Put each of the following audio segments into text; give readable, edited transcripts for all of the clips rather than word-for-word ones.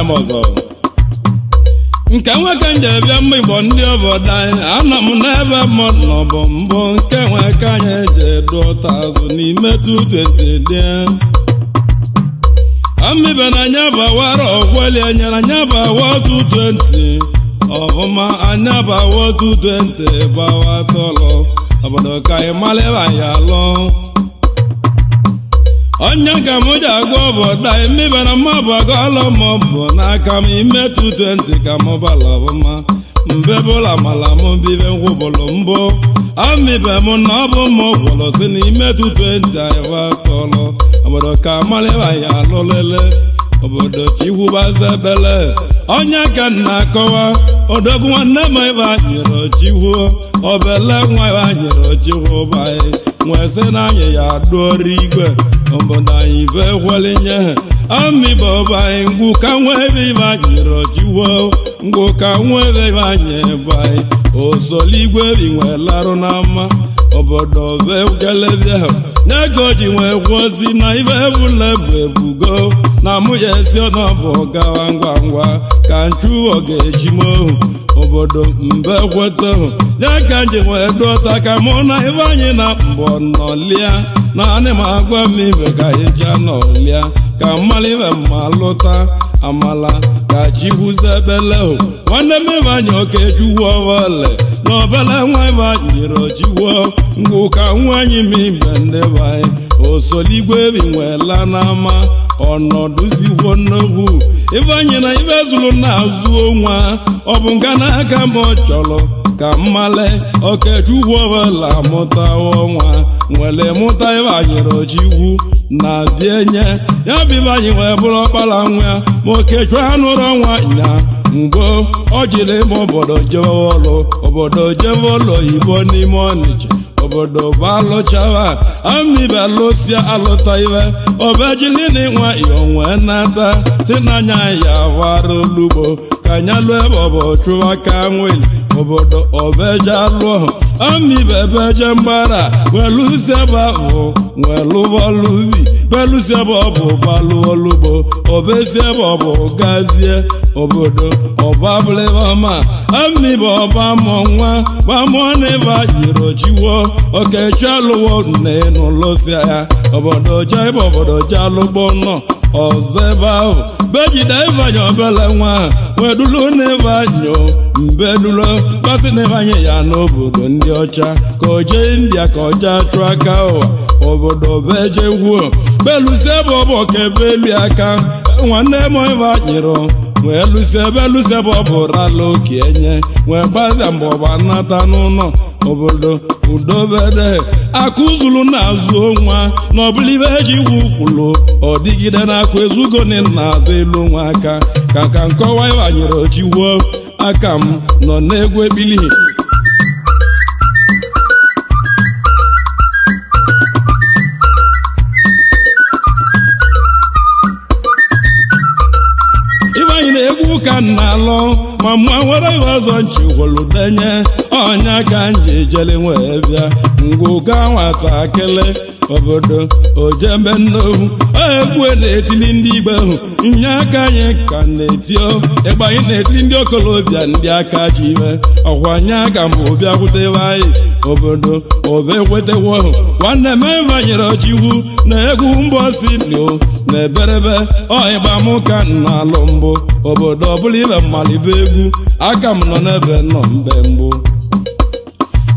mozo nke nwoke nje bịa mma Igbo ndị obodo anyị anọ m n'ebe mmadụ n'ọbọ mbụ nke nwe ka anyị eji dụta azụ n'ime 220 dị amibe na anya bawara ọgweli enyere anya bawa 220 ọbụma anya bawa 220 bawa tọlọ obodo ka anyị malịba anyị alụ onye ka m ji agwa obodo anyị mmibe na mmabụ agọọlụ m bụ n'aka m ime 220 ka m bala ọbụma mbe bụla mala m bibe nkwụbụlụ mbụ amibe m na ọ bụ m gwụlụ si n'ime 220 anyị watọlụ obodo ka malịba anyị alụ lele obodo chikwubazebele onye ka nna akọwa odogwu nwanne m ebe anyịrị chiwu obele nwa ebe anyịrị chiwu anyị nwee sị na anyị ya dụọrọ igwe obodo anyị be kwelinye amibe ọba anyị ngwu ka nwee ebe ibe anyịrị chiwu ngwu ka nwee ebe anyị ebe anyị osoligwe bi nwee larụ n'ama obodo be kelebia n'ego ji nwee kwụsị na ibe ebule bụ ebugo na mụ ya esi ọnọbụ gawa ngwa ngwa ka nchu oge ejimohu obodo mbe kweta ya ka nji nwee dọta ka mụ na ibe anyị na mbọ nọlia na anị m agwa m ibe ka eja nọlia ka mmalị ibe mma lụta amala ka chikwuzebele nwanne m ibe anyị oke chukwu ọbọle na obele nwa ibe anyị rojiwo ngwụ ka nwa anyị ma ibe ndị be anyị osoligwe bi nwela n'ama ọnọdụzikwo nnukwu ibe anyị na ibe zụrụ na-azụ onwa ọ bụ nga n'aka m ọ chọrọ ka mmale okechukwu ọbụla mụtawa ọnwa nwere mụta ibe anyị rojiwu na bienye ya bụ ibe anyị wee bụrụ ọkpara nwa ma okechukwu anụrụ ọnwa nya mgbo ọ jiri ime obodo jebe ọlụ obodo jebe ụlọ oyibo n'ime Ọnịcha obodo bụ alụchawa amibe alụsịa alụta ibe obejilini nwa onwe nata si n'anya ya wara olugbo ka anya lụọ ebe ọbụ chụwa ka nweli obodo obeje alụọ amibe ebeje mgbara welụsi ebe ahụ welụbọlụbi belụsi ebe ọ bụ balụ olugbo obesi ebe ọ bụ gazie obodo ọbabụlịbama amibe ọba mụ nwa gbamụọ na ebe ajiro jiwo okechi alụwo nnenu lụsịa ya obodo je ebe obodo je alụgbo nọ ọzọ ebe ahụ bejide ịbanye obele nwa wedulu n'ebe anyụ mbedulo gbasị n'ịbanye ya n'obodo ndị ọcha ka o jee India ka ọ jee achụ aka ụwa obodo beje gwuo belusi ebe ọ bụ ka ebe elu aka nwanne m ebe anyịrụ wee lụsi ebe ọ bụ rala okenye wee gbazia mgbe ọba nnata n'ụlọ obodo udobede akụ zulu na-azụ onwa na ọbụla ibe eji iwu kwulu ọ dịgide n'akụ ezugo na-adụ elu nwa aka ka nkọwa ịbanyere ojiwuo aka m nọ n'egwu ebili egwu ka na-alụ ma mma nwere iwe ọzọ nchikwoludenye ọnya ka nji ejele nwee bịa ngwụga nwatakịrị obodo ojembe nnohu egwu na-etili ndị igbe hụ nye aka anyị ka na-etio ịgba anyị na-etili ndị okolobịa ndị aka ji ime ọkwa nye aka mbụ bịa kwutebe anyị obodo obekwetewo nwanne m banyere ojiwu na egwu mbọsi nio na eberebe ọịgba m ka na-alụ mbụ obodo ọbụla ibe mmalibe egwu aka m nọ n'ebe nọ mbe mbụ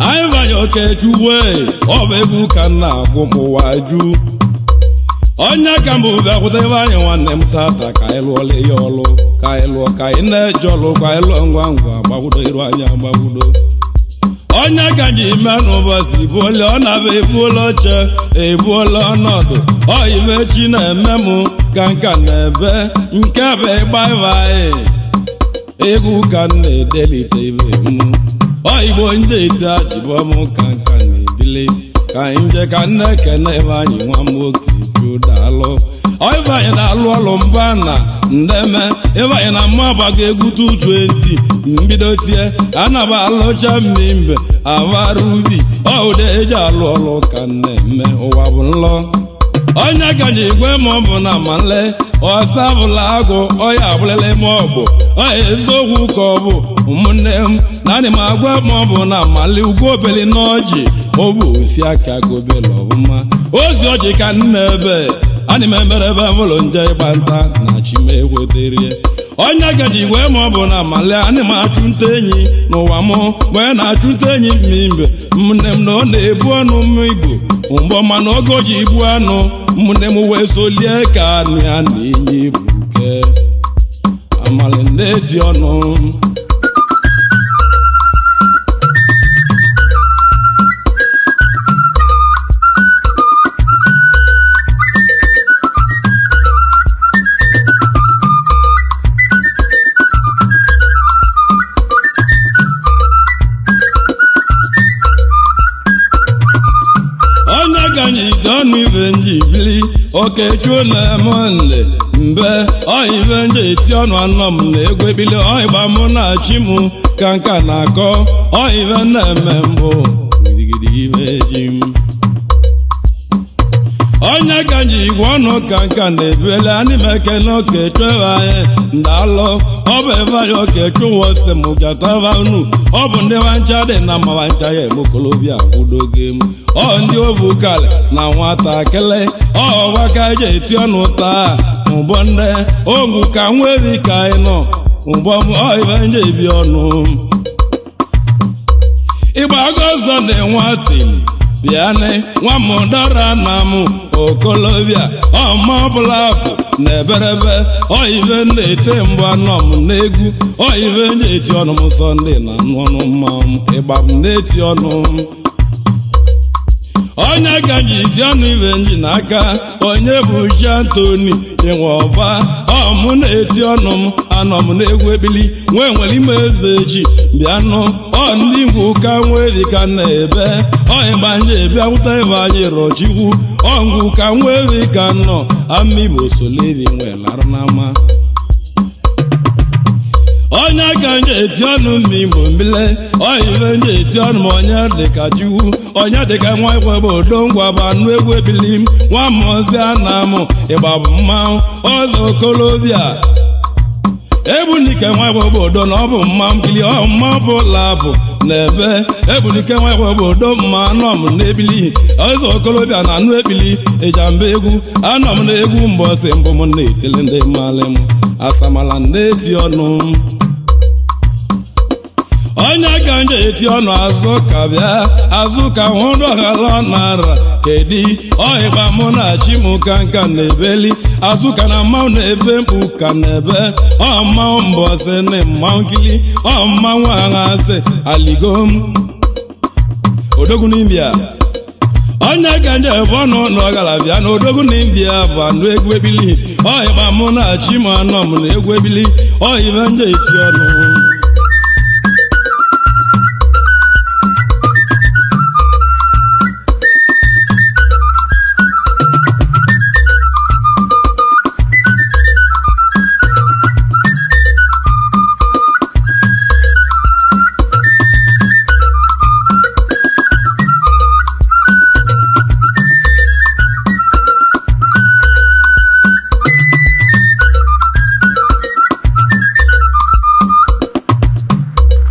anyị banye okechukwu ọ bụ egwu ka m na-agụ m ụwa ju onye ka mbụ bịakwutebe anyị nwanne m tata ka anyị lụọla ya ọlụ ka anyị lụọ ka anyị na-eje ọlụ ka anyị lụọ ngwa ngwa gbagbudo iru anyị agbagbudo onye ka ji ime n'ụbọchị ibuole ọ na-abịa ebuola oche ebuola ọnọdụ oyibe chi na-eme m ka nka na-ebe nke bụ ịgba ibe anyị egwu ka m na-edelite ibe m oyibo ndị eti ajibọ m ka nka na-ebili ka anyị je ka nne ekene ebe anyị nwa m nwoke judalụ oyibe anyị na-alụ ọlụ mba na ndeme ebe anyị na mma agbago egwu 220 mbido tie anaba alụcha mmimbe avara ubi ọụda eji alụ ọlụ ka na-eme ụwa bụ nlọ onye ka ji igwe ma ọ bụ na male ọsa bụla agụ ọya abụlele ma ọ bụ ọya eziokwu ka ọ bụ ụmụnne m na anyị ma agwa ma ọ bụ na mali ugwu obeli n'ọjị ọ bụ osi aka gobele ọbụma ozi ọjị ka nna ebe anyị ma emere ebe mụlụ nje ịgba nta na chimekweterie onye gaji igwe ma ọ bụ na mali anyị ma achụ nta enyi n'ụwa m mgbe na-achụ nta enyi mbe ụmụnne m na ọ na-ebu ọnụ mmụ igbo mgbe mana oge o ji igbu anụ ụmụnne m wee solie ka anụ ya na-enye ibuke amali na-eti ọnụ ọnụ ibe nji bili okechuo na emonle mbe oyibe nje eti ọnụ anọ m na egwu ebili oyiba mụ na chi m ka nka na-akọ oyibe na-eme mbụ gidigidi ibe ji m onye ka nji igwe ọnụ ka nka na-ebele anyị meke na okechu ebe anyị ndalụ ọ bụ ebe anyị okechu wose m gataba unu ọ bụ ndị wancha dị na mmawancha ya emokolobia kwudoge m ọ ndị obukali na nwatakịrị ọgbaka eji eti ọnụ taa ụgbọ ndị ogwu ka nweri ka anyị nọ ụgbọ ibe nje ebi ọnụ ịgba aga ọzọ na nwatili bịanị nwa m dara na m okolobịa ọma ọbụla bụ na eberebe oyibe na-ete mbụ anọ m n'egwu oyibe nje eti ọnụ m sọnde na anụ ọnụ mmanwụ ịgba m na-eti ọnụ m onye ka ji ji ọnụ ibe nji n'aka onye bụ chi Antoni enwe ọba ọmụ na-eti ọnụ m anọ m na-egwu ebili nwee nwere ime eze ji bịanụ ọ ndị ngwu ka nweri ka na-ebe ọịgba nje bịa nwụta ebe anyị rọchikwu ọngwu ka nweri ka nọ amigbo soleri nwee larụ n'ama onye ka nje eti ọnụ m igbo mbile oyibe nje eti ọnụ m onye dịka Chukwu onye dịka nwa ikwebe odo ngwa bụ anụ egwu ebili m nwa mmụọzi ana m ịgba bụ mmanwụ ọzọ okolobịa ebunike nwa ikwebe odo na ọ bụ mmanwụ nkili ọmma ọbụla bụ na ebe ebunike nwa ikwebe odo mma anọ m n'ebili ọzọ okolobịa na anụ ebili Ijamba egwu anọ m na egwu mbọsị mbụ m na-etele ndị mmalị m asamala na-eti ọnụ onye ka nje eti ọnụ azụ ka bịa azụ ka hụrụ ọghara nara kedi ọhịgba mụ na chi m ka nka na-ebeli azụ ka na mmanwụ na-ebe mkpu ka na-ebe ọmmanwụ mbọsị na mmanwụ nkili ọmmanwụ aghasị aligom odogwu n'India onye ka nje ebe ọnụ na ọgarabịa na odogwu n'India bụ anụ egwu ebili ọhịgba mụ na chi m anọ m na egwu ebili ọhịbe nje eti ọnụ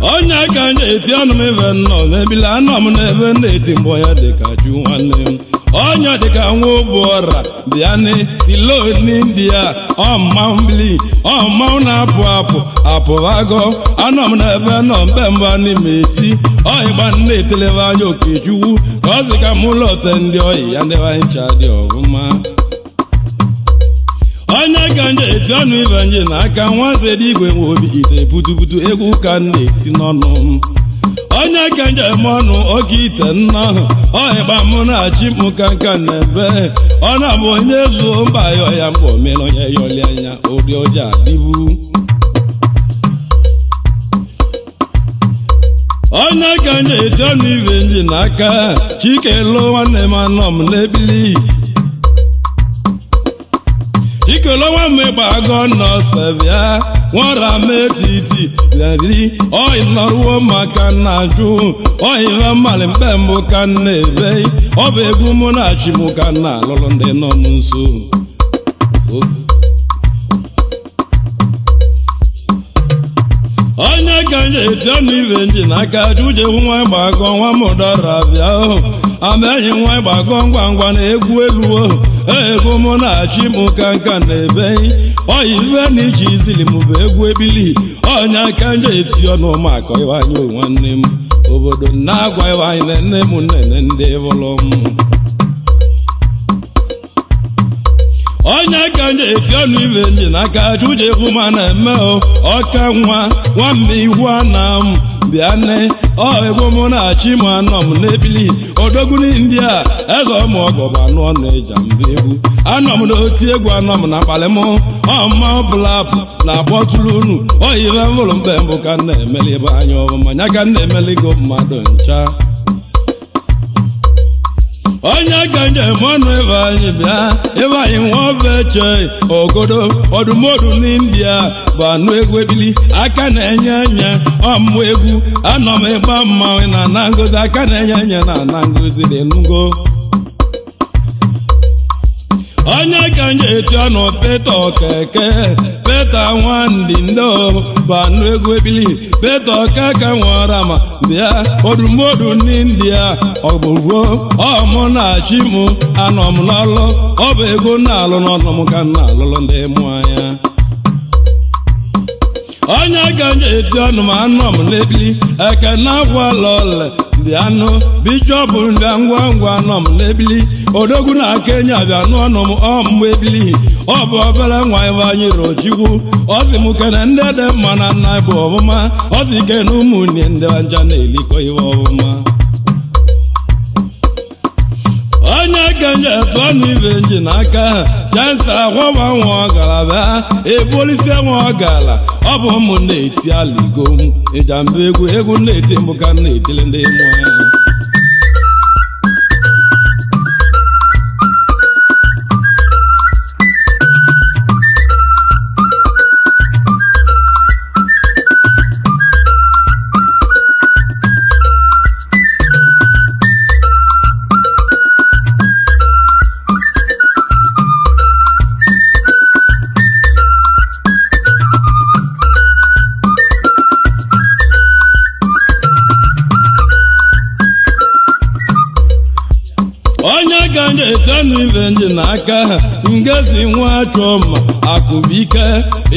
onye ka nje eti ọnụ m ebe nnọ n'ebili anọ m n'ebe na-eti mbọ ya dịka Chu nwanne m onye dịka nwa ogbu ọra bịanị tilo n'India ọmmanwụ ọmmanwụ na-apụ apụbago anọ m n'ebe nọ mbe mba n'ime eti ọhịgba na-etelebe anya Okechukwu ka ọ sị ka m ụlọ ote ndị ọyị ya ndị ncha dị ọfụma onye ka nje eti ọnụ ibe nje n'aka nwaze dị igwe nwe obi ite butubutu egwu ka na-eti n'ọnụ m onye ka nje eme ọnụ oge ite nna ọhịgba mụ na chi m ka nka na-ebe ọ na-abụ onye zuo mba ya ọya mgbe omere onye yọli anya ụdị ọja adịbu onye ka nje eti ọnụ ibe nje n'aka Chike lụọ nwanne m anọ m n'ebili ikolowa megbago nọọsụ bịa nwara metiti bịariri oyi nọruo maka nna jụ oyive mmalị mkpe mbụ ka nna ebe ọ bụ egwu mụ na chi mụ ka nna alụlụ ndị nọ m nso onye ka nje eti ọnụ ibe nji n'aka juje nwa gbagọ nwa mụdọra bịa amaghị nwa gbagọ ngwa ngwa na egwu elu egwu mụ na-achị mụ ka nka na ebe oyi ibe na iji izili m bụ egwu ebili onye aka nje eti ọnụ maka ịwanye nwanne m obodo na-agwa ịwanye na nne m nnene ndị bụrụ m onye aka nje eti ọnụ ibe nji n'aka juje egwu ma na-eme ọka nwambe iwu ana m bịane egwu mụ na-achị m anọ m n'ebili odogwuni ndị a eze ọmụ ọgọba anụ ọnụ Ijamba egwu anọ m n'oti egwu anọ m na mkpalị m ọma ọbụlapụ na-akpọtụrụ unu oyive mụrụ mkpe mbụ ka nna emeli ebe anya ọbụma nya ka nna emeligo mmadụ ncha onye ka njem ọnụ ebe anyị bịa ebe anyị nwa obeche ogodo ọdụmodu n'India bụ anụ egwu ebili aka na-enye enye ọmụ egwu anọ m ịgba mmanwụ na ana ngozi aka na-enye enye na ana ngozi dị ngo onye ka nje eti ọnụ Peta Okeke Peta nwandị ndo bụ anụ egwu ebili Peta Okeke nwara ma bịa odumodu n'India ọgbụgbo ọmụ na-achị mụ anọ m n'ọlụ ọ bụ ego na-alụ n'ọnụ m ka m na-alụlụ ndị mụ anya onye ka nje eti ọnụ ma anọ m n'ebili eke na-agwala ole bịanụ bishọp bịa ngwa ngwa anọ m n'ebili odogwu na Kenya bịa n'ọnụ m ọmụ ebili ọ bụ obere nwa ibe anyị rochikwu ọ sị m kene ndị dị mma na nna bụ ọbụma ọ sị kene ụmụnne ndị anja na-elikọ ihe ọbụma onye ka nje etu ọnụ ibe nji n'aka jansa akwọba nwa ọgarabịa ebolisie nwa ọgara ọ bụ ụmụ na-eti aligo m Ijamba egwu na-eti mbụ ka na-etili ndị mụ ya onye ka nje etenụ ibe nji n'aka ngezi nwa chọma akụbike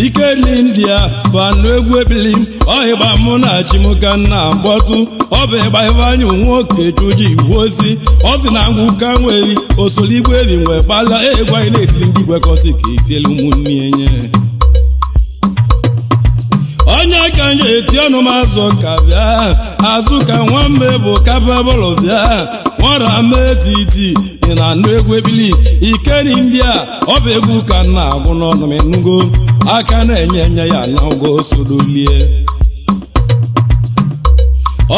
ike n'India bụ anụ egwu ebili ọhịgba mụ na-achị m ka nna mkpọtụ ọ bụ ịgba ibe anyị nwoke chuji igwe osi ọ sị na ngwụ ka nweri osoligwe ebi nwe gbala egwu anyị na-etili ndị igwekọsị ka etielu ụmụnne enye onye ka nje eti ọnụ m azụ ka bịa azụ ka nwambe bụ kapabụlụ bịa nwara m etiti ị na anụ egwu ebili ike n'India ọ bụ egwu ka nna agwụ n'ọnụ m ngo aka na-enye enye ya na ụgwọ sodolie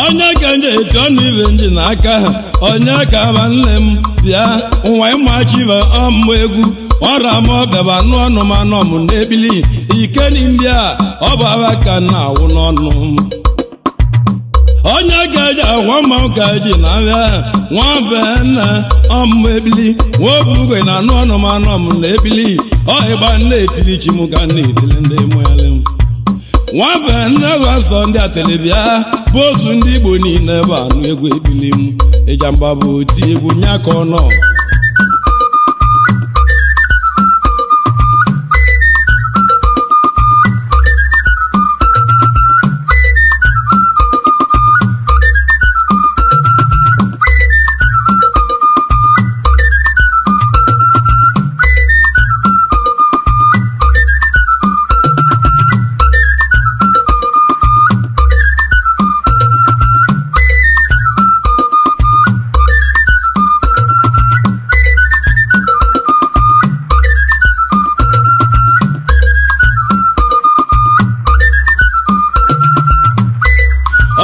onye ka nje eti ọnụ ibe nji n'aka onye ka ma nne m bịa nwa ịmachiba ọmụ egwu ọra m ọbịaba n'ọnụ m anọ m n'ebili ike n'India ọ bụ aba ka nna awụ n'ọnụ m onye ga-eji agwa mma ka ji na-abịa nwambe nna ọmụ ebili nwaobugwe na anụ ọnụ m anọ m n'ebili ọhịgba na-etili chi m ka na-etili ndị mụyalị m nwambe nne bụ asọ ndị atelebịa bụ ozu ndị Igbo niile bụ anụ egwu ebili m Ijamba bụ oti egwu nya ka ọ nọ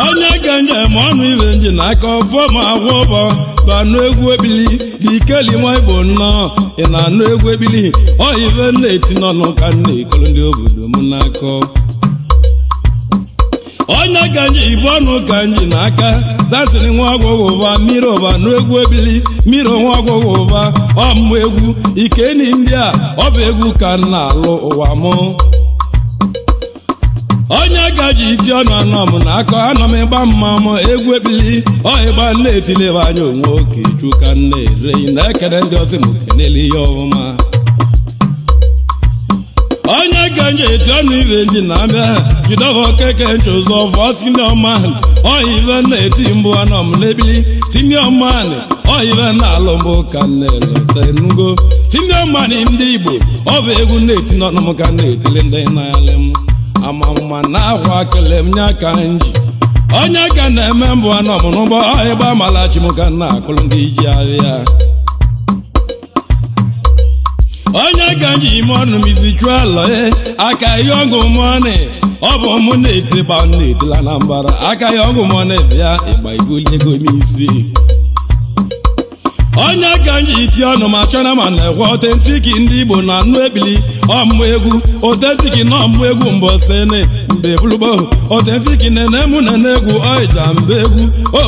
onye ka njem ọnụ ibe nji n'aka ọfọma agwọ ụbọ banụ egwu ebili dikeli nwa igbo nnọọ ị na-anụ egwu ebili oyive na-eti n'ọnụ ka na-ekolo ndị obodo m n'akọ onye ka nji ibu ọnụ ka nji n'aka zasịrị nwa ọgwụgwụ ụba mmiri ụba n'egwu ebili mmiri nwa ọgwụgwụ ụba ọmụ egwu ikeni ndị a ọ bụ egwu ka m na-alụ ụwa mụ onye gaji ike ọnụ anọ m n'aka anọ m ịgba mmanwụ egwu ebili ọịgba na-etilebe anya onwe oke chuka na-ere na-ekele ndị ọsị m kenele ihe ọma onye ganje eti ọnụ ibe ndị na-abịa jidọba okeke nchụzọ fọsiniọman ọive na-eti mbụ anọ m n'ebili tinioman ọive na-alụ mbụ ka na-elotenugo tinioman ndị Igbo ọ bụ egwu na-eti n'ọnụ m ka na-etili ndị na-alị m amamma na-akwa kele m nya ka nji onye ka na-eme mbụ anọ m n'ụgbọ ọịgba amalachi m ka na-akụrụ ndị iji ahịa onye ka nji ime ọnụ m isi chụọ alọ aka ihe ọgụ mọnị ọ bụ mụ na-eti gba na-etila na mbara aka ihe ọgụ mọnị bịa ịgba igoli ego m isi onye ka nji iti ọnụ ma chọna ma na-ekwe otentiki ndị Igbo na anụ ebili ọmụ egwu otentiki na ọmụ egwu mbọsene mgbe bulugbo otentiki nene mụ nene egwu ọịja mbe egwu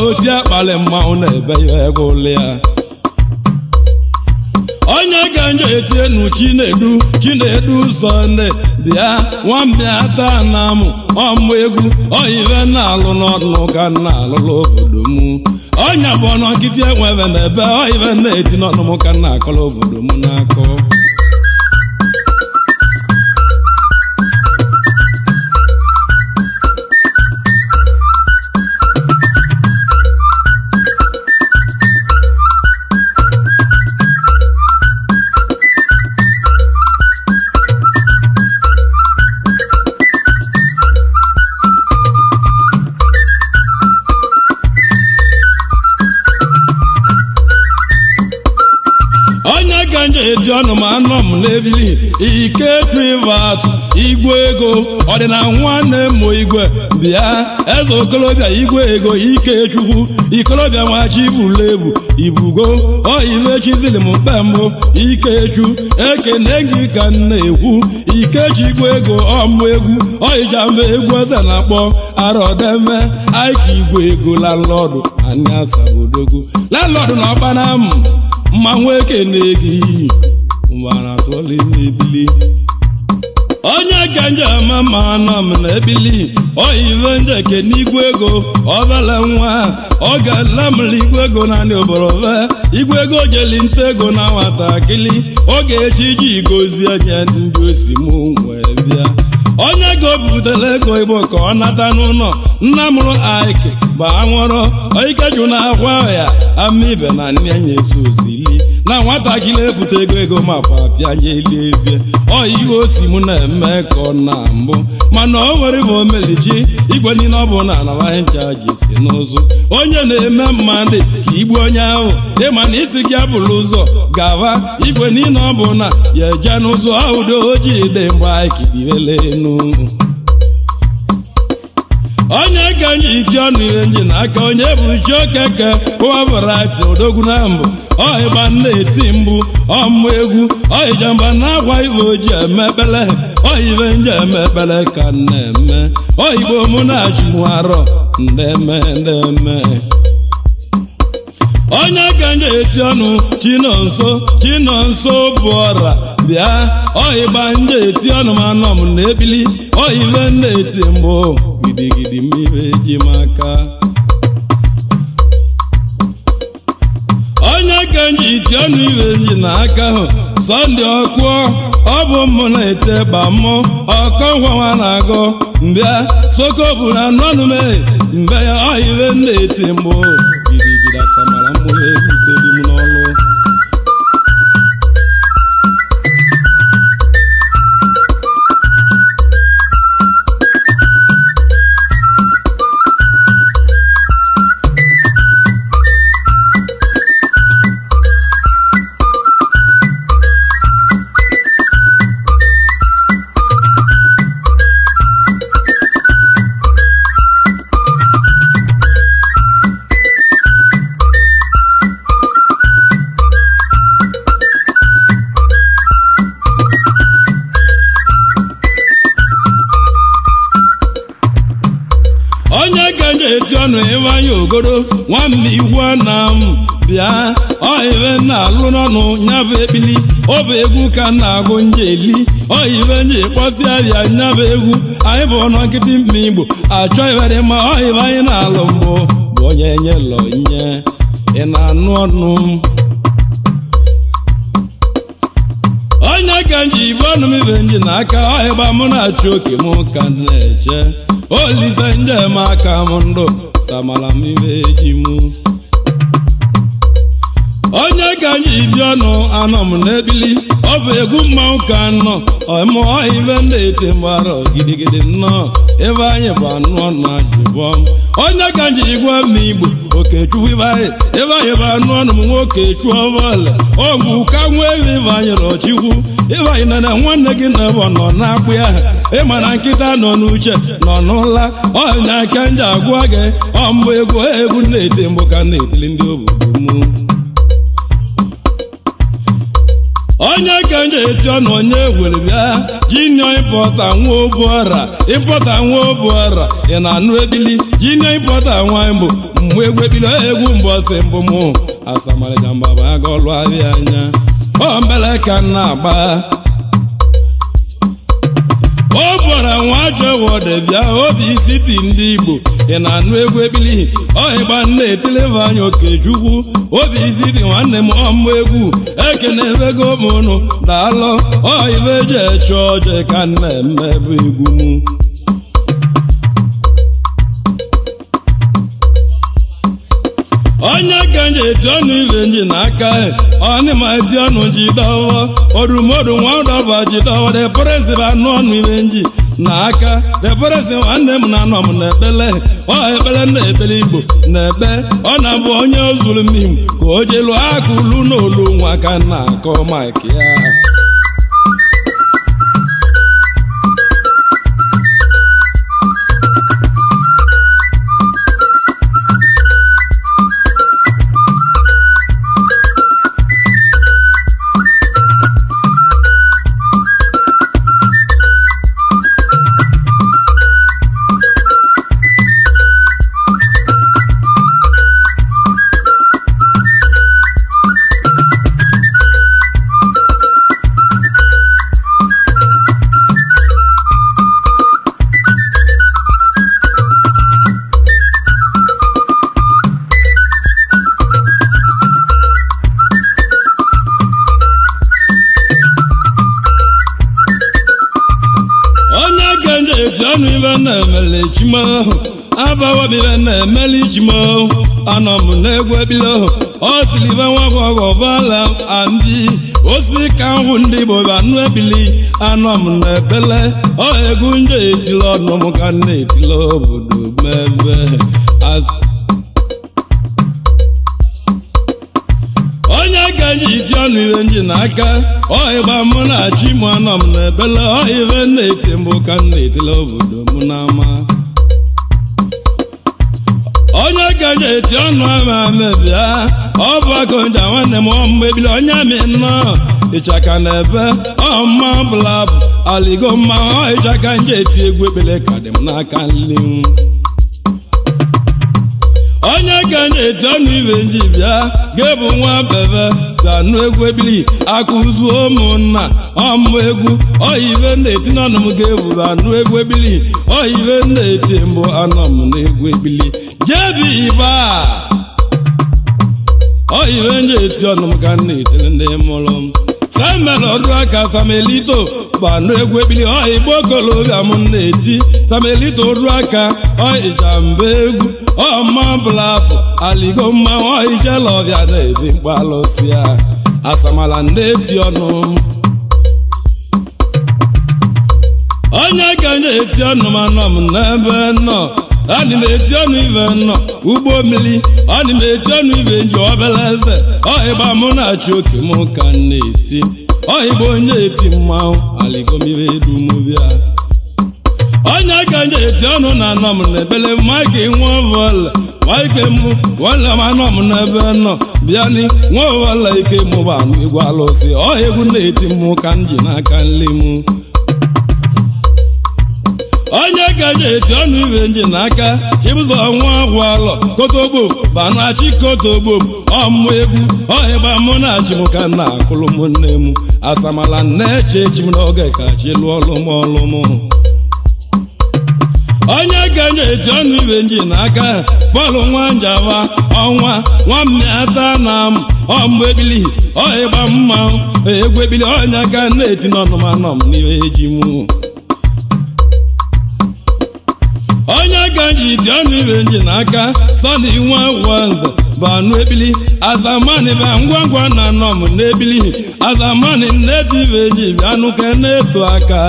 oti akpali mmanwụ na-ebe ya egwu ya onye ga nje etienu chinedu Sọnde bịa nwambịa taa na mụ ọmụ egwu oyive na-alụ n'ọnụ ka na-alụlụ obodo m onye bụ ọnụ nkịtị enwebe na ebe oyive na-eti n'ọnụ m ka na-akọlụ obodo m n'akọ eti ọnụ ma anọ m n'ebili ike trivat igwe ego ọdịna nwanne mụ igwe bịa eze okolobịa igwe ego ike chukwu ikolobịa nwachi ibulu ebu ibugo oyive chizili m mkpe mbụ ikechu ekene gị ka m na-ekwu ikechi igwe ego ọmụ egwu ọijamba egwu eze na-akpọ arodeme aika igwe ego landlọdụ anya sabodogwu landlọdụ na ọkpana m mmanwụ ekene gị ụgbara tụọla n'ebili onye ka nje ama ma anọ m n'ebili oyive njeke n'igwe ego ọbala nwa ọ ga-ala m igwe ego naanị oborove igwe ego jeli nta ego na nwatakịrị ọ ga-echi ji gozie onye ndị osi m wee bịa onye ga obutere ego Igbo ka ọ nata n'ụlọ nna mụrụ Ike bụ anwụrụ oikeju na akwa ya ama ibe na nne nye sozili na nwatakịrị ebute ego ma papịa nye ezie oyiwe osi m na-eme ka ọ na mbụ mana o nwere bụ omelichi igwe niile ọ bụ na anabanye ncha ji si n'ụzọ onye na-eme mmadụ ka igbu onye ahụ ịma na isi gị abụrụ ụzọ gava igwe niile ọ bụ na ya eje n'ụzọ ahụdo ojii dị mgbe aikidibelenu onye ga nji ike ọnụ ihe nji n'aka onye bụ chiokeke ụwabụrati odogwu na mbụ ọhịgba na-eti mbụ ọmụ egwu ọhịjamba na-akwa ive oji emekpele oyive nje emekpele ka na-eme oyigbo mụ na-achịmụarọ ndeme onye ka nje eti ọnụ chinonso bụ ọra bịa ọhịgba nje eti ọnụ ma anọ m n'ebili oyive na-eti mbụ gidigidi mmiri ji maka onye ka nji iti ọnụ iwe nji n'aka ahụ Sọnde ọkụọ ọ bụ mụ na-ete gba mmụ ọkọ ngwa na-agọ mbịa soko bụ na nọnụme mbe ya ọhive na-eti mbụ gidigidi asamara mkpụrụ ebuteli m n'ọlụ ịvanye ogodo nwamme iwu na m bịa ọive na-alụ n'ọnụ nyabụ ekpili ọ bụ egwu ka na-agụ njeli ọive nji kpọsịa bịa nyabụ egwu anyị bụ ọnụ nkịtị mma Igbo achọ ivere ma ọive anyị na-alụ mbụ bụ onye nyelọ nye ị na-anụ ọnụ onye ka nji ibe ọnụ m ibe nji n'aka ọhịgba mụ na-achị oke m ka na-eje olise njem aka m ndụ samala m ibe ji m onye ka nji ibi ọnụ anọ m n'ebili ọ bụ egwu mmanwụ ka nọ ọmụọ ibe na-ete mgbara gidigidi nnọọ ebe anyị bụ anụ ọnụ ajụbọ m onye ka nji igwe m Igbo okechukwu ebe anyị bụ anụ ọnụ m nwoke chuo bọọlụ ọgwụ ka nwa ebe ibe anyị rọchikwu ebe anyị nọ na nwanne gị na ebe nọ na-akpụ ya ịma na nkịta nọ n'uche nọ n'ụla ọnya ka nji agwa gị ọmbụ egwu na-ete mbụ ka na-etili ndị obodo m onye ka nje eti ọnụ onye gwere bịa jinio ịpọta nwa obu ọra ị na-anụ ebili jinio ịpọta nwa mbụ mgbe egwu ebili egwu mbọsị mbụ mụ asamarịjamba bụ aga ọlụ ahịa anya ọ mbele ka na-agba ọ bụra nwa ajọ wọde bịa obi siti ndị Igbo ị na-anụ egwu ebili ọhịgba na-eteleva anya Okechukwu obi siti nwanne m ọmụ egwu ekene ebego m ụnụ daalụ ọhịba eji eche ọjọọ ka na-eme bụ egwu m onye ka nje eti ọnụ ibe nji n'aka ọnịma eti ọnụ ji dọwọ odumodu nwa ụdọba ji dọwọ depresi bụ anụ ọnụ ibe nji n'aka depresi nwanne m na-anọ m n'ekpele ọ ekpele na-ekpele Igbo na-ekpe ọ na-abụ onye ozuru mmim ka o jelu akụ lu n'olu nwa ka na-akọ mike ya abawabibe na-emeli ijimo anọ m n'egwu ebilo ọ silibe nwa ọgọvala ambi osi ka nhụ ndị Igbo anụ ebili anọ m n'ebele ọ egwu nje etili ọnụ m ka na-etili obodo mebe onye ka nji iji ọnụ ihe nji n'aka ọhịgba mụ na-achị mụ anọ m n'ebele ọhịbe na-eti mbụ ka na-etili obodo m n'ama onye ka nje eti ọnụ ama mebia ọ bụ akọnja nwanne m ọmụ ebili onye amị nnọọ ịchaka na ebe ọma blabụ aligo mma ịchaka nje eti egwu ekpele ka dị m n'aka nli m onye ka nje eti ọnụ ibe nji bịa ga-ebu nwa bebe ga-anụ egwu ebili akụzuo ụmụnna ọmụ egwu ọyive na-eti n'ọnụ m ga-ebu anụ egwu ebili ọyive na-eti mbụ anọ m n'egwu ebili jebi ibe ọyive nje eti ọnụ m ka na-etiri ndị mụrụ m Samuel Oduaka Samelito gbanụ egwu ebili ọhịgba okolobịa m na-eti Samelito Oduaka Ijamba egwu ọma blabụ aligo mma ọhijelọbịa na-ebi mkpalụsi ya asamala na-eti ọnụ onye ka na-eti ọnụ m anọ m n'ebe nọ Ani na-eti ọnụ ibe nọ ugbo mmiri ani na-eti ọnụ ibe nji obele eze ọhịgba mụ na-achị oke m ka na-eti ọhịgba onye eti mmanwụ aligomibe edumobia onye ka nje eti ọnụ na anọ m n'ebele maịka nwa ọbụla maịka mụ nwanne m anọ m n'ebe nọ bịani nwa ọbụla ike mụba anụ egwu alụsị ọhịgwu na-eti mụ ka m ji n'aka nli m onye gaje eti ọnụ ibe nji n'aka chibụzọ nwa agwalọ kotogbo banachi kotogbo ọmụ egwu ọhịgba mụ na achị m ka nna akụlụ m nne m asamala na-eche echi m n'oge ka chi lụọ ọlụmọlụmụ onye gaje eti ọnụ ibe nji n'aka bọọlụ nwa njaba ọnwa nwammịata na m ọmụ ebili ọhịgba mma egwu ebili onye aka na-eti n'ọnụmanọm n'ihe eji mụ onye gaji dị ọnụ ibe nji n'aka sọni nwa wanza bụ anụ ebili azamani ba ngwangwa na anọm n'ebili azamani nneti ibe nji bịa anụ ka na-eto aka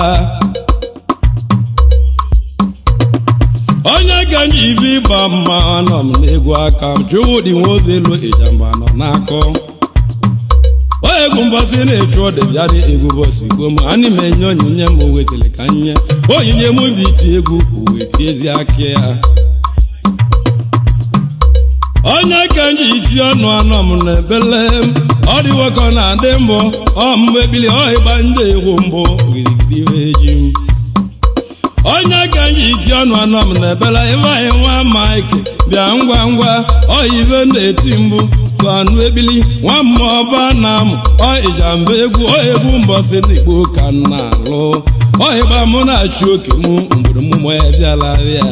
onye gaji ibe ịgba mma anọm n'egwu aka Chukwudi Nwozelu Ijamba nọ n'akọ egwu mbọsị na-echu ọdị bịa dị egwu bọsị goma anyị m enye onyinye m owezili ka nye onyinye m bụ iti egwu uwe tiezi aka ya onye ka nji iti ọnụ anọ m na ebele ọ dị nwoke ọ na-adị mbọ ọmgbe ebili ọhịgba ndị egwu mbụ girigiri eji m onye ka nji iti ọnụ anọ m na ebele ebe anyị nwa Mike bịa ngwa ngwa ọyive na-eti mbụ bụ anụ ebili nwa mmụọba na m Ijamba egwu mbọsị n'Igbo ka nna alụ ọhịgba mụ na-achị oke mụ mgbere mụmụ ya bịala bịa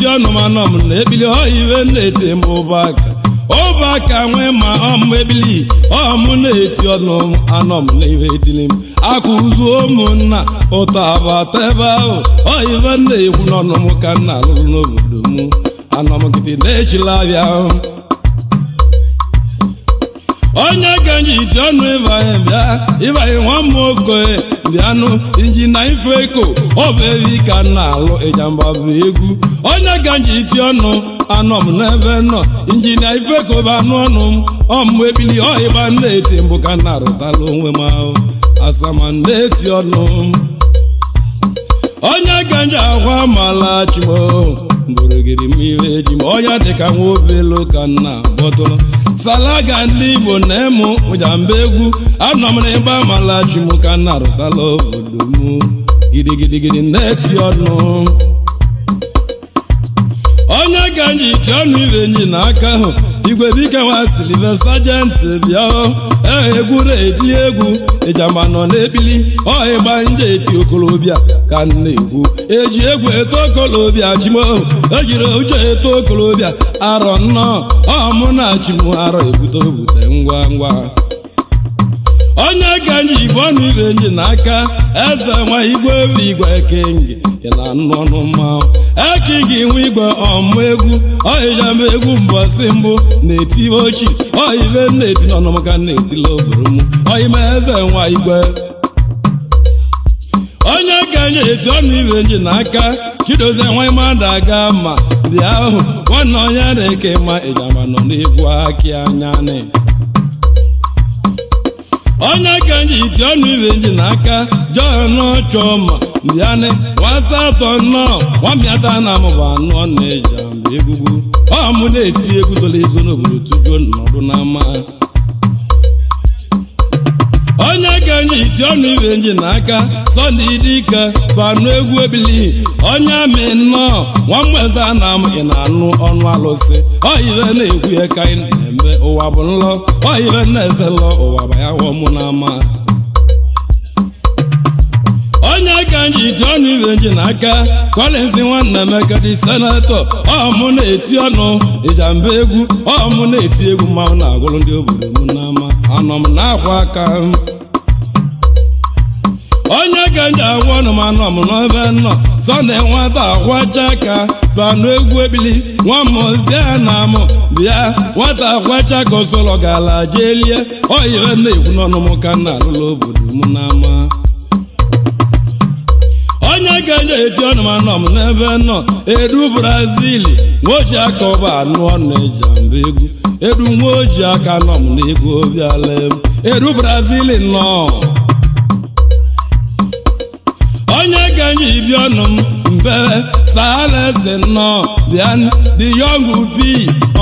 iti ọnụmanọm na ebili ọhive na-ete m ụbaka nwee ma ọmụ ebili ọmụ na-eti ọnụ anọm na ihe etili m akụ ụzụ ụmụnna ụtọ abata ebe ahụ ọhive na-ekwu n'ọnụ m ka nna alụrụ n'obodo m anọmgide na-echila abịa ahụ onye ka nji iti ọnụ ịbanye bịa ịbanye nwa m okoye bịanụ injina ife eko ọ bụ evi ka nna alụ Ijamba bụ egwu onye ka nji iti ọnụ anọm n'ebe nọ injina ife eko bụ anụ ọnụ m ọmụ ebili ọhịgba na-eti mbụ ka nna arụtala onwe m ahụ asama na-eti ọnụ onye ka nji akwa mala chimo mgborogiri m ihe eji m onye dịka nwa obelu ka nna bọtụrụ salaga ndị Igbo na-emu Ijamba egwu anọ m n'ebe amalachi m ka nna arụtala obodo m gidigidigidi na-eti ọnụ onye ka nji iti ọnụ ibe nji n'aka ahụ igwe dike nwa Silive Sajenti bịa egwu na-etili egwu Ijamba nọ n'ebili ọhịgba nje eti okolobịa ka na-egwu eji egwu eto okolobịa chimo ejiri uche eto okolobịa arọ nnọọ ọmụ na chimo arọ ebute ngwa ngwa onye ka nji ibe ọnụ ibe nji n'aka eze nwa igwe bụ igwe ekengi na nnụ ọnụ mmanwụ eke gị nwe igwe ọmụ egwu Ijamba egwu mbọsị mbụ na-eti ochi ọhive na-eti n'ọnụ ka na-etila obodo m ọhime eze nwa igwe onye ka nji eti ọnụ ibe nji n'aka Chidozie nwa mmadụ aga ma bịa ahụ nwanne onye na-eke ma Ijamba nọ n'egwu akị anya onye ka nji iti ọnụ ibe nji n'aka John Choma bịanị nwasa atọ nnọọ nwamịata na amụba anụ na Ijamba egwugwu ọmụ na-eti egwu zoro ezo n'obodo tujuo nọdụ n'ama onye ka nji iti ọnụ ibe nji n'aka Sunday dike bụ anụ egwu ebili onye amị nnọọ nwamgbeze na amụ ị na-anụ ọnụ alụsị ọhive na-ekwu ya ka anyị na-eme ụwa bụ nlọ ọhive na-eze lọ ụwa bụ ya wọmụ n'ama onye ka nji ti ọnụ ibe nji n'aka Collins nwanne Emeka dị senatọ ọmụ na-eti ọnụ Ijamba egwu ọmụ na-eti egwu mmanwụ na-agụrụ ndị obodo m n'ama anọ m na-akwa aka onye ka nji agwa ọnụ m anọ m n'ebe nọ Sọnde nwata akwacha aka banụ egwu ebili nwa mụzie na mụ bịa nwata akwacha ka osolo gala jelie oyibe na-ekwu n'ọnụ m ka nna alụla obodo m n'ama onye ka nje eti ọnụ m anọ m n'ebe nọ Edu Brazil nwoji aka ọba anụ ọnụ Ijamba egwu Edu nwoji aka nọ m n'egwu obiala Edu Brazil nọ onye ka nje ibi ọnụ m mbere Salese nọ bịa the young bi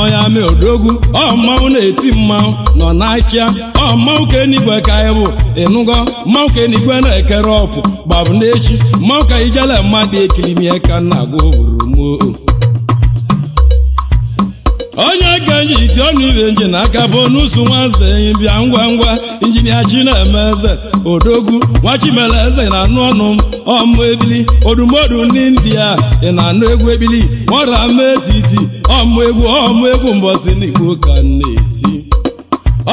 ọnya me odogwu ọmmanwụ na-eti mmanwụ nọ n'akịa ọmmanwụ ka enigwe ka ịbụ ịnụgo mmanwụ ka enigwe na-ekere ọpụ gbabụ n'echi mmanwụ ka ijele mmadụ ekilimie ka nna gwa obodo onye ka nji iti ọnụ ibe nji n'aka bụ n'usu nwanze enyi bịa ngwa ngwa injinia Chinemeze odogwu nwachimele eze na anụ ọnụ ọmụ ebili odumodu ndị India ị na-anụ egwu ebili nwara m etiti ọmụ egwu mbọsị n'Igbo ka na-eti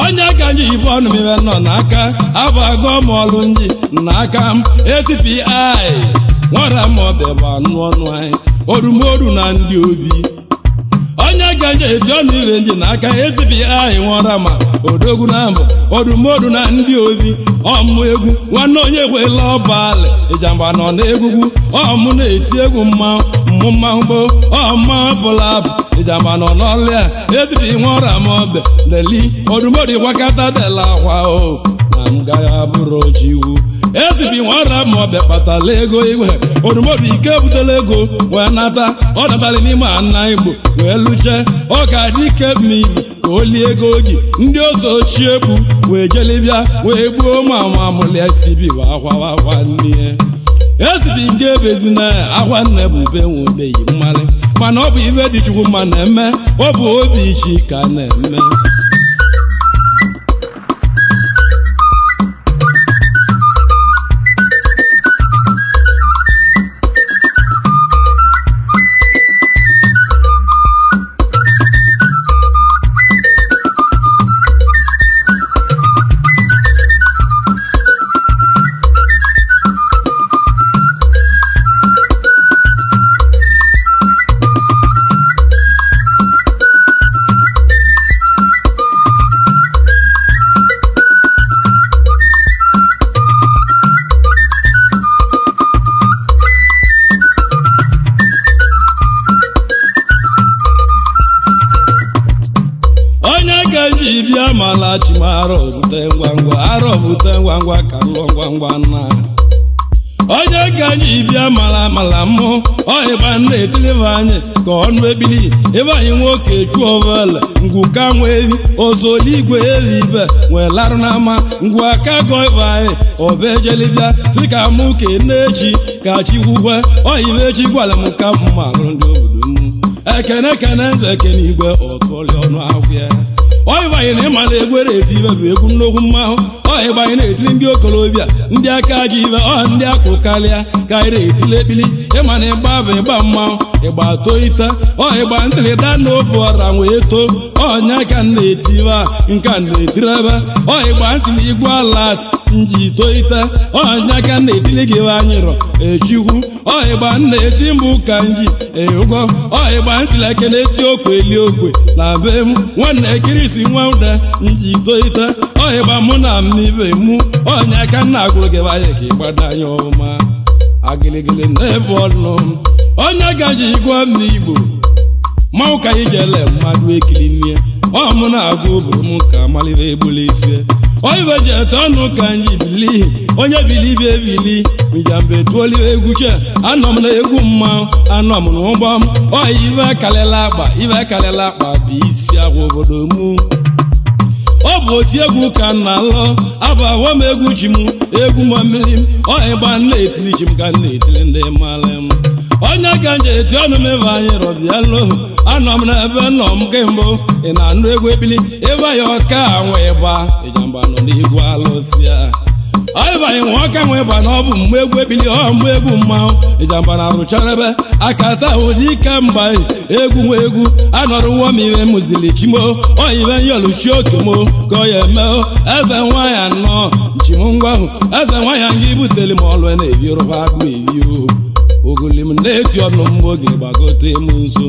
onye ka nji ibe ọnụ m ibe nọ n'aka abago m ọlụ nji n'aka m ACPI nwara m ọbịa bụ anụ ọnụ anyị odumodu na ndị obi onye ka nje eti ọnụ ibe nji n'aka ACPI nwara ma odogwu na mbụ odumodu na ndị obi ọmụ egwu nwanne onye kwela ọbalị Ijamba nọ n'egwugwu ọmụ na-eti egwu mmanwụ bụ ọmụ bụla bụ Ijamba nọ n'ọlịa ACPI nwara ma ọbịa leli odumodu gwakọta dela akwa o na m gaghị abụrụ chiwu ACPI nwara ma ọbịa kpatala ego igwe odumodu ike butela ego wee nata ọ natara n'ime ana Igbo wee luche ọ ga dị ike mmiri ka o lie ego oji ndị oso ochie egwu wee jelibịa wee gbuo ma amụlịa ACPI bụ akwa nne ACPI nke ebezina akwa nne bụ ube nwebeghị mmalị mana ọ bụ ibe dị Chukwu mma na-eme ọ bụ obi ichi ka na-eme bịa mala chimaro bute ngwa ngwa ka lọ ngwa na onye ka anyị bịa mala mụ ọhịba na-etilive anyị ka ọnụ ebili ebe anyị nwoke chuovele ngwu ka nwe ehi ozoligwe elibe wee larụ n'ama ngwu aka gọibe anyị obejelibịa si ka mụ ke na-echi ka chikwukwe ọhịba echi gwara m ka mma alụrụ ndị obodo m ekene nze ekene igwe ọtụọlị ọnụ agwụ ọhịbanye na ịmala egwere eti ibe bụ egwu nnukwu mmanwụ ọhịbanye na-etiri ndị okolobịa ndị aka ji ibe ndị akụ karịa ka anyị na-etili ekpili ịma na ịgba bụ ịgba mmanwụ ịgba toite ọhịgba ntịrịda na obu ọra wee too ọnya ka na-eti ibe a nka na-etiri ebe ọhịgba ntịrị igwe alat nji toite ọnya ka na-etili gị ebe anyị rọ echikwu ọhịgba na-eti mbụ ka nji ụgwọ ọhịgba ntịrị eke na-eti okwe eli okwe na be m nwanne kirisi nwa ụda nji toite ọhịgba mụ na mmibe mụ ọnya ka nna agụrụ gị banye ka ịgbado anya ọma agịlịgịlị n'ebe ọnụ onye gaji igwe m n'Igbo manwụ ka anyị jele mmadụ ekili nne ọmụ na-agụ obodo m ka amalibe egbula isi oyibe ji ete ọnụ ka anyị bili onye bili bịa ebili Ijamba etuoli egwu che anọ m na egwu mmanwụ anọ m n'ụgbọ m ọyị ibe karịla akpa bụ isi agwa obodo m ọ bụ oti egwu ka nna alọ abụ ahụọ m egwu chi m egwu ma mmiri m ọhịgba na-etili chi m ka na-etili ndị mmalị m onye ka nje eti ọnụ m ebe anyị rọbịalụ anọ m n'ebe nọ m kemgbe ị na-anụ egwu ebili ebe anyị ọka nwe ịgba Ijamba nọ n'igwe alụsịa ọịbanye nwoke nwe ba na ọ bụ mgbe egwu ebili mgbe egwu mmanwụ Ijamba na-arụcharebe akata ụdị ike mba egwu nwe egwu anọrọ nwa m iwe mụzili chimo oyibe nyoluchi okemo ka ọ ya eme eze nwaanyị anọ nchimngwa ahụ eze nwaanyị ngị butere m ọlụ na-ebi rụba agụ ebi ogoli m na-eti ọnụ mgbe oge gbagote m nso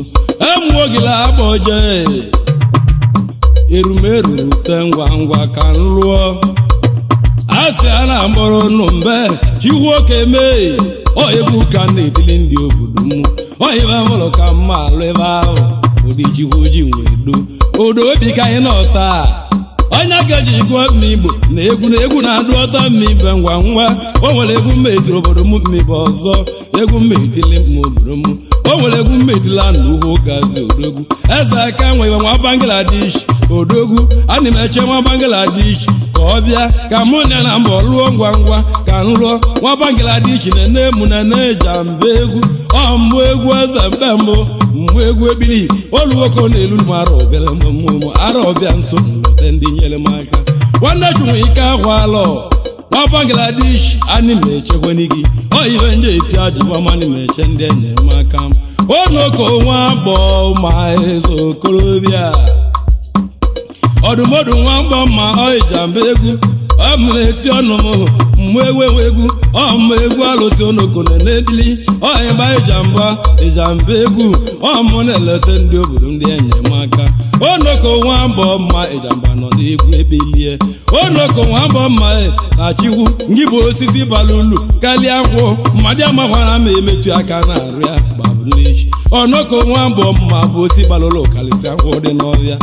emụ ogile agba oje erumeru te ngwa ngwa ka m lụọ asị a na-agbọrọ nụ mbe chiwoke mee egwu ka na-etili ndị obodo m oyibe mụrụ ka mma alụ ebe ahụ ụdị chikwu ji nwedo odo obi ka anyị nọta onye ga-eji gụọ mmigbo na egwu na-adụ ọtọ mmibe ngwa ngwa o nwere egwu mmetiri obodo m mmibe ọzọ egwu mmetili m obodo m o nwere egwu mmetila na ugwu gazi odogwu eze aka nwere nwa Bangladesh odogwu ana m eche nwa Bangladesh ka ọ bịa ka mụ na mbọ lụọ ngwa ngwa ka m lụọ nwa Bangladesh na-ene emu na Ijamba egwu ọmụ egwu eze mbe mbụ mgbe egwu ebili oluwoko na-elu m ara ọbịa mmụmụ ara ọbịa nso nlọte ndị nyere m aka nwanne chụnwe ike ahụ alọ nwa Bangladesh anyị m echekweni gị oyibe ndị eti adịgba mani m eche ndị enyere m aka m onoko nwa agbọ ma eze okorobịa ọdụmọdụ nwa mgbọ ma Ijamba egwu na-eti ọnụ m mgbe egwu ọmụ egwu alụsị onoko na-edili ọhịba Ijamba egwu ọmụ na-eleta ndị obodo ndị enyemaka onoko nwa mbọ mma Ijamba nọ n'egwu ebelie onoko nwa mbọ mma na chikwu ngị bụ osisi bara ulu karịa nkwụ mmadụ amakwara ma emetụ aka na-arụ ya gbabụlechi onoko nwa mbọ mma bụ osi bara ụlọ karịsịa nkwụ dị n'ọhịa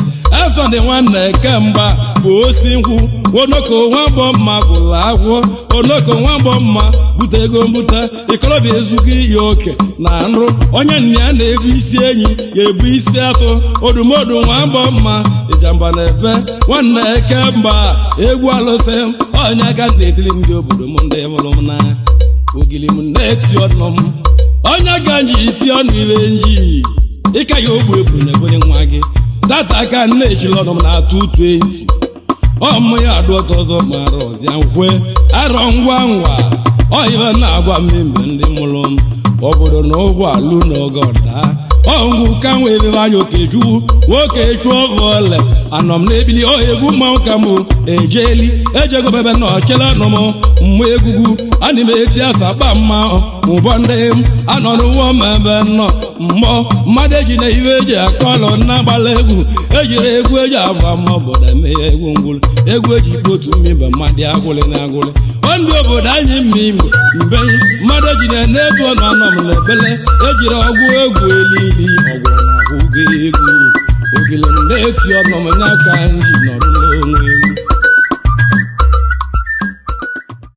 esọdị nwanne kemgba bụ osi nkwụ onoko nwa mbọ mma gụrụ akwụkwọ onoko nwa mbọ mma bute ego mbute ikolobịa ezugo iyi oke na nrụ onye nna ya na-ebu isi enyi ya ebu isi atụ odumodu nwa mbọ mma Ijamba na-ebe nwanne kemgba egwu alụsị onye aka na-etili ndị obodo m ndị hụrụ m n'anya ogili m na-eti ọnụ m onye ga nji iti ọnụ ire nji ịka ya ogbu ebu na ebonye nwa gị data aka na-ejiri ọnụ m na 220 ọmụ ya adụ ọtọ ọzọ mara ọbịa nkwe arọ ngwa ngwa oyibe na-agwa mmemme ndị mụrụ m obodo na ụgbọalụ n'oge ọda ọngwụ ka nwere anya okechukwu nwoke chụọ bọọlụ anọ m na-ebili egwu mmanwụ ka mụ ejeli ejegobebe na ọchele ọnụ m mma egwugwu ana m eti asa gba mma ụbọ ndị m anọ n'ụwọ mmebe nọ mmụọ mmadụ eji na iwe eji akọlọ na-agbala egwu ejiri egwu eji agba mma obodo emeghe egwu ngwụlụ egwu eji otu mmimbe mmadụ agwụlị na agwụlị ndị obodo anyị mmimbe mbe mmadụ eji na-ene ego ọnụ anọ m na-ebele ejiri ọgwụ egwu elili ọgwụ na ahụ egwu ogile m na-eti ọnụ m n'aka nji nọrọ n'onwe